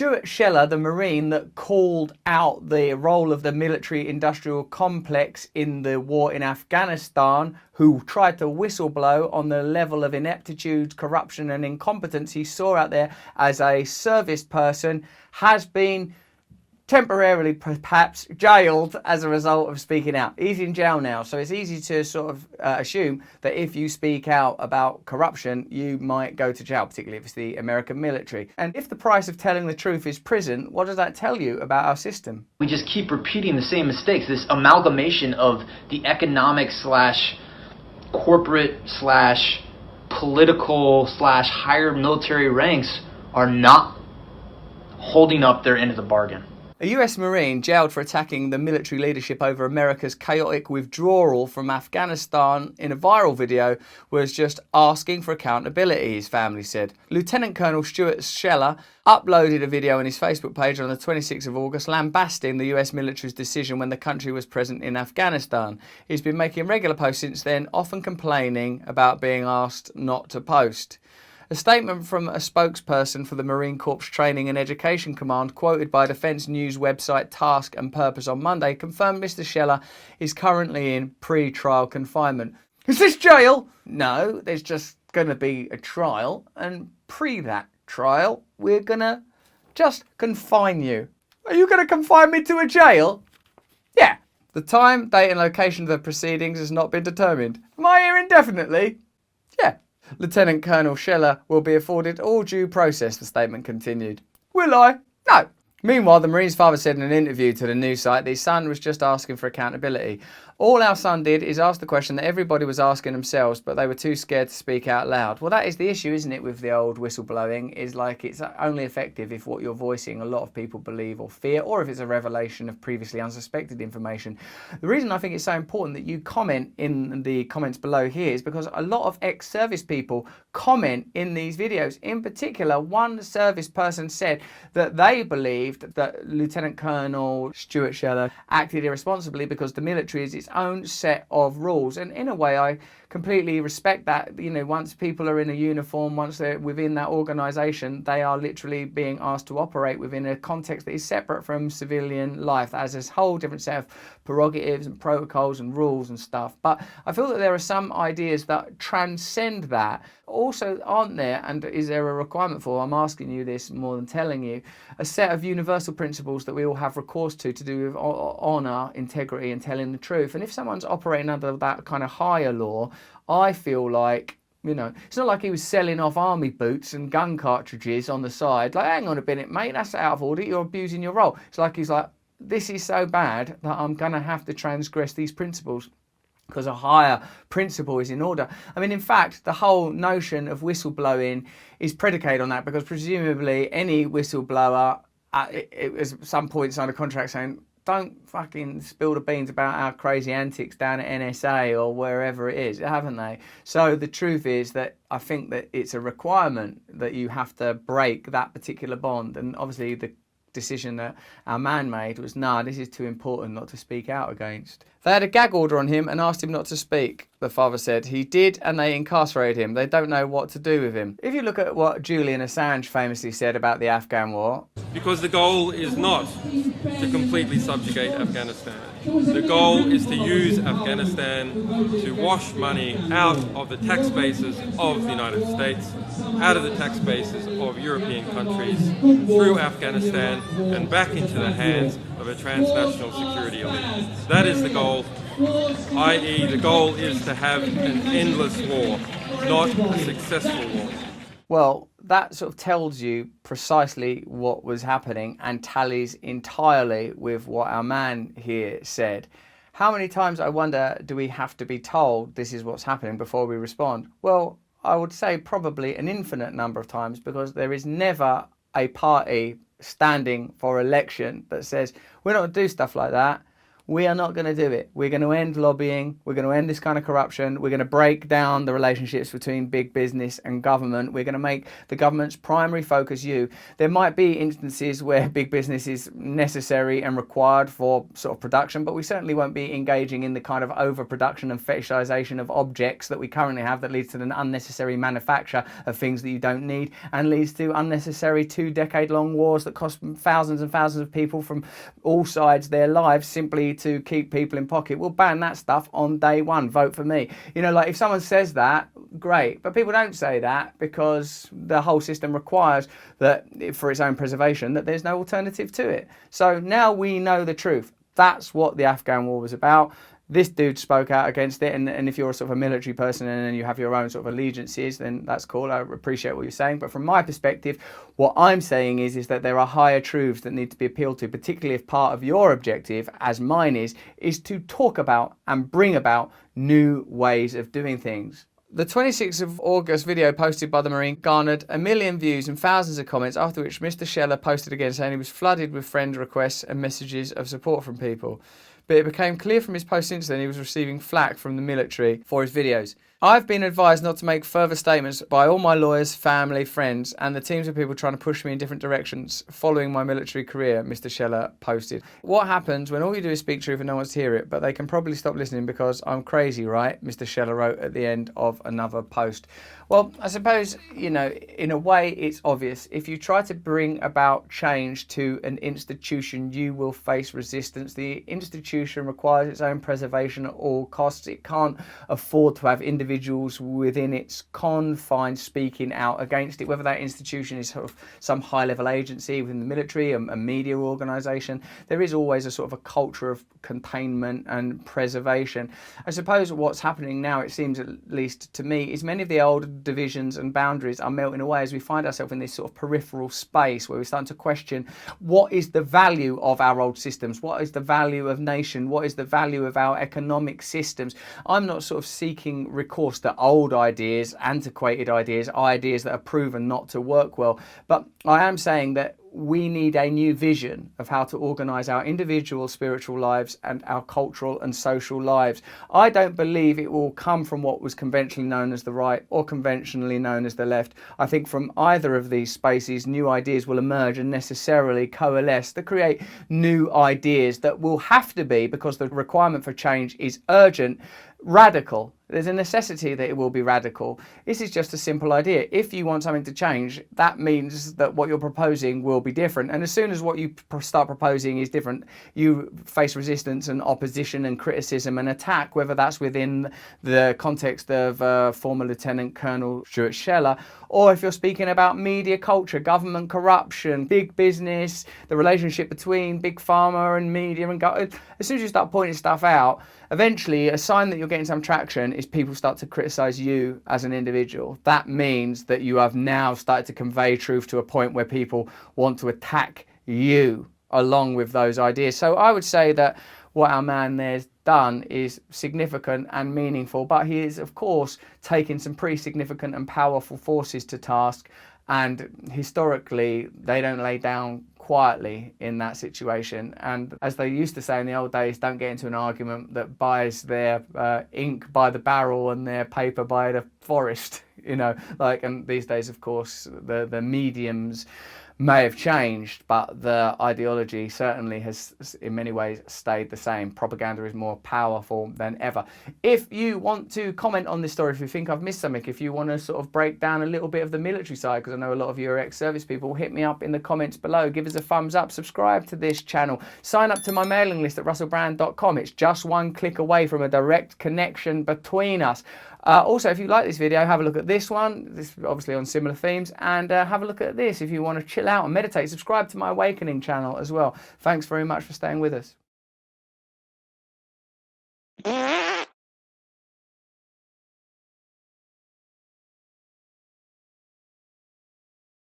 Stuart Scheller, the Marine that called out the role of the military-industrial complex in the war in Afghanistan, who tried to whistleblow on the level of ineptitude, corruption and incompetence he saw out there as a service person, has been temporarily perhaps jailed as a result of speaking out. He's in jail now, so it's easy to sort of assume that if you speak out about corruption, you might go to jail, particularly if it's the American military. And if the price of telling the truth is prison, what does that tell you about our system? We just keep repeating the same mistakes. This amalgamation of the economic slash corporate slash political slash higher military ranks are not holding up their end of the bargain. A US Marine jailed for attacking the military leadership over America's chaotic withdrawal from Afghanistan in a viral video was just asking for accountability, his family said. Lieutenant Colonel Stuart Scheller uploaded a video on his Facebook page on the 26th of August lambasting the US military's decision when the country was present in Afghanistan. He's been making regular posts since then, often complaining about being asked not to post. A statement from a spokesperson for the Marine Corps Training and Education Command, quoted by Defence News website Task and Purpose on Monday, confirmed Mr. Scheller is currently in pre-trial confinement. Is this jail? No, there's just going to be a trial, and pre that trial, we're going to just confine you. Are you going to confine me to a jail? Yeah. The time, date and location of the proceedings has not been determined. Am I here indefinitely? Yeah. Lieutenant Colonel Scheller will be afforded all due process, the statement continued. Will I? No. Meanwhile, the Marine's father said in an interview to the news site that his son was just asking for accountability. All our son did is ask the question that everybody was asking themselves, but they were too scared to speak out loud. Well, that is the issue, isn't it, with the old whistleblowing, is like it's only effective if what you're voicing a lot of people believe or fear, or if it's a revelation of previously unsuspected information. The reason I think it's so important that you comment in the comments below here is because a lot of ex-service people comment in these videos. In particular, one service person said that they believed that Lieutenant Colonel Stuart Scheller acted irresponsibly because the military is its own set of rules. And in a way, I completely respect that. You know, once people are in a uniform, once they're within that organisation, they are literally being asked to operate within a context that is separate from civilian life, as this whole different set of prerogatives and protocols and rules and stuff. But I feel that there are some ideas that transcend that. Also, aren't there, and is there a requirement for, I'm asking you this more than telling you, a set of universal principles that we all have recourse to do with honour, integrity and telling the truth. And if someone's operating under that kind of higher law, I feel like, you know, it's not like he was selling off army boots and gun cartridges on the side. Like, hang on a minute, mate, that's out of order, you're abusing your role. It's like he's like, this is so bad that I'm going to have to transgress these principles because a higher principle is in order. I mean, in fact, the whole notion of whistleblowing is predicated on that, because presumably any whistleblower at some point signed a contract saying, don't fucking spill the beans about our crazy antics down at NSA or wherever it is, haven't they? So the truth is that I think that it's a requirement that you have to break that particular bond. And obviously the decision that our man made was, nah, this is too important not to speak out against. They had a gag order on him and asked him not to speak, the father said. He did, and they incarcerated him. They don't know what to do with him. If you look at what Julian Assange famously said about the Afghan war. Because the goal is not to completely subjugate Afghanistan. The goal is to use Afghanistan to wash money out of the tax bases of the United States, out of the tax bases of European countries, through Afghanistan and back into the hands of a transnational security elite. That is the goal, i.e. the goal is to have an endless war, not a successful war. Well, that sort of tells you precisely what was happening and tallies entirely with what our man here said. How many times, I wonder, do we have to be told this is what's happening before we respond? Well, I would say probably an infinite number of times, because there is never a party standing for election that says, we're not going to do stuff like that. We are not going to do it. We're going to end lobbying. We're going to end this kind of corruption. We're going to break down the relationships between big business and government. We're going to make the government's primary focus you. There might be instances where big business is necessary and required for sort of production, but we certainly won't be engaging in the kind of overproduction and fetishization of objects that we currently have that leads to an unnecessary manufacture of things that you don't need and leads to unnecessary 2-decade-long wars that cost thousands and thousands of people from all sides their lives simply to keep people in pocket. We'll ban that stuff on day one. Vote for me. You know, like if someone says that, great. But people don't say that because the whole system requires that for its own preservation that there's no alternative to it. So now we know the truth. That's what the Afghan war was about. This dude spoke out against it, and if you're a sort of a military person and then you have your own sort of allegiances, then that's cool. I appreciate what you're saying. But from my perspective, what I'm saying is that there are higher truths that need to be appealed to, particularly if part of your objective, as mine is to talk about and bring about new ways of doing things. The 26th of August video posted by the Marine garnered 1 million views and thousands of comments, after which Mr. Scheller posted again saying he was flooded with friend requests and messages of support from people. But it became clear from his post since then he was receiving flack from the military for his videos. I've been advised not to make further statements by all my lawyers, family, friends, and the teams of people trying to push me in different directions following my military career, Mr. Scheller posted. What happens when all you do is speak truth and no one's to hear it, but they can probably stop listening because I'm crazy, right? Mr. Scheller wrote at the end of another post. Well, I suppose, you know, in a way it's obvious. If you try to bring about change to an institution, you will face resistance. The institution requires its own preservation at all costs. It can't afford to have individuals within its confines speaking out against it, whether that institution is sort of some high-level agency within the military, a media organisation. There is always a sort of a culture of containment and preservation. I suppose what's happening now, it seems at least to me, is many of the old divisions and boundaries are melting away as we find ourselves in this sort of peripheral space where we're starting to question what is the value of our old systems, what is the value of nation, what is the value of our economic systems. I'm not sort of seeking recourse to old ideas, antiquated ideas, ideas that are proven not to work well, but I am saying that we need a new vision of how to organise our individual spiritual lives and our cultural and social lives. I don't believe it will come from what was conventionally known as the right or conventionally known as the left. I think from either of these spaces, new ideas will emerge and necessarily coalesce to create new ideas that will have to be, because the requirement for change is urgent, radical. There's a necessity that it will be radical. This is just a simple idea. If you want something to change, that means that what you're proposing will be different. And as soon as what you start proposing is different, you face resistance and opposition and criticism and attack, whether that's within the context of former Lieutenant Colonel Stuart Scheller, or if you're speaking about media culture, government corruption, big business, the relationship between big pharma and media and government. As soon as you start pointing stuff out, eventually a sign that you're getting some traction is people start to criticize you as an individual. That means that you have now started to convey truth to a point where people want to attack you along with those ideas. So I would say that what our man there's done is significant and meaningful, but he is of course taking some pretty significant and powerful forces to task, and historically they don't lay down quietly in that situation. And as they used to say in the old days, don't get into an argument that buys their ink by the barrel and their paper by the forest, you know, like, and these days of course the mediums may have changed, but the ideology certainly has in many ways stayed the same. Propaganda is more powerful than ever. If you want to comment on this story, if you think I've missed something, if you want to sort of break down a little bit of the military side, because I know a lot of you are ex-service people, hit me up in the comments below, give us a thumbs up, subscribe to this channel, sign up to my mailing list at russellbrand.com. It's just one click away from a direct connection between us. Also, if you like this video, have a look at this one. This is obviously on similar themes, and have a look at this if you want to chill out and meditate. Subscribe to my Awakening channel as well. Thanks very much for staying with us.